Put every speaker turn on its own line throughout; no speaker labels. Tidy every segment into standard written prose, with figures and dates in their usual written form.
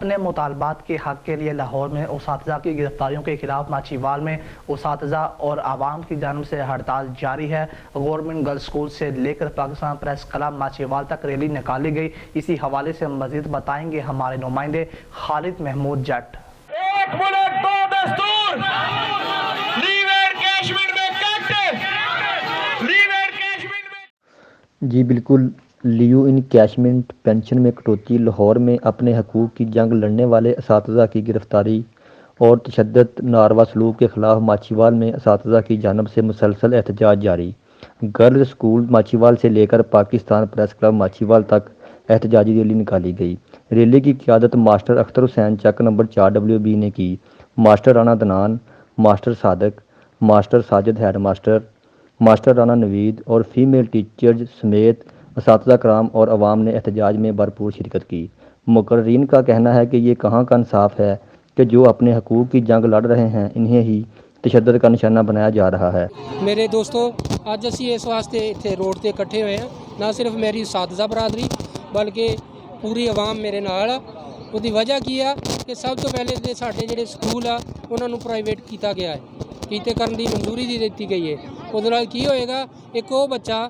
اپنے مطالبات کے حق کے لیے لاہور میں اساتذہ کی گرفتاریوں کے خلاف ماچھیوال میں اساتذہ اور عوام کی جانب سے ہڑتال جاری ہے۔ گورنمنٹ گرلز اسکول سے لے کر پاکستان پریس کلب ماچھیوال تک ریلی نکالی گئی۔ اسی حوالے سے مزید بتائیں گے ہمارے نمائندے خالد محمود جٹ۔
ایک ملک دو دستور، لیو انکیشمنٹ میں کٹ، لیو انکیشمنٹ میں
جی بالکل، لیو انکیشمنٹ پینشن میں کٹوتی۔ لاہور میں اپنے حقوق کی جنگ لڑنے والے اساتذہ کی گرفتاری اور تشدد ناروا سلوک کے خلاف ماچھیوال میں اساتذہ کی جانب سے مسلسل احتجاج جاری۔ گرلز اسکول ماچھیوال سے لے کر پاکستان پریس کلب ماچھیوال تک احتجاجی ریلی نکالی گئی۔ ریلی کی قیادت ماسٹر اختر حسین چک نمبر 4WB نے کی۔ ماسٹر رانا دنان، master Sadiq, master Sajid head master Rana Naveed اور فیمیل ٹیچرز سمیت اساتذہ کرام اور عوام نے احتجاج میں بھرپور شرکت کی۔ مقررین کا کہنا ہے کہ یہ کہاں کا انصاف ہے کہ جو اپنے حقوق کی جنگ لڑ رہے ہیں انہیں ہی تشدد کا نشانہ بنایا جا رہا ہے۔
میرے دوستو، ਅੱਜ ਅਸੀਂ ਇਸ ਵਾਸਤੇ ਇੱਥੇ ਰੋਡ ਤੇ ਇਕੱਠੇ ਹੋਏ ਹਾਂ। ਨਾ ਸਿਰਫ ਮੇਰੀ اساتذہ ਬਰਾਦਰੀ ਬਲਕਿ ਪੂਰੀ ਆਵਾਮ ਮੇਰੇ ਨਾਲ ਆ। ਉਹਦੀ ਵਜ੍ਹਾ ਕੀ ਆ ਕਿ ਸਭ ਤੋਂ ਪਹਿਲੇ ਤੇ ਸਾਡੇ ਜਿਹੜੇ ਸਕੂਲ ਆ ਉਹਨਾਂ ਨੂੰ ਪ੍ਰਾਈਵੇਟ ਕੀਤਾ ਗਿਆ ਹੈ, ਕੀਤੇ ਕਰਨ ਦੀ ਮਨਜ਼ੂਰੀ ਦੀ ਦਿੱਤੀ ਗਈ ਹੈ। ਉਹਦੇ ਨਾਲ ਕੀ ਹੋਏਗਾ, ਇੱਕ ਉਹ ਬੱਚਾ,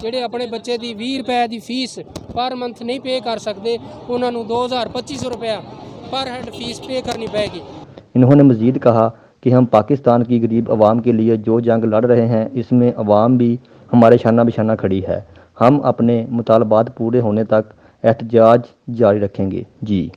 ਜਿਹੜੇ ਆਪਣੇ ਬੱਚੇ ਦੀ 20 ਰੁਪਏ ਦੀ ਫੀਸ ਪਰ ਮੰਥ ਨਹੀਂ ਪੇ ਕਰ ਸਕਦੇ, ਉਹਨਾਂ ਨੂੰ 2250 ਰੁਪਇਆ پر ہیڈ فیس پے کرنی پائے گی۔
انہوں نے مزید کہا کہ ہم پاکستان کی غریب عوام کے لیے جو جنگ لڑ رہے ہیں اس میں عوام بھی ہمارے شانہ بشانہ کھڑی ہے۔ ہم اپنے مطالبات پورے ہونے تک احتجاج جاری رکھیں گے۔ جی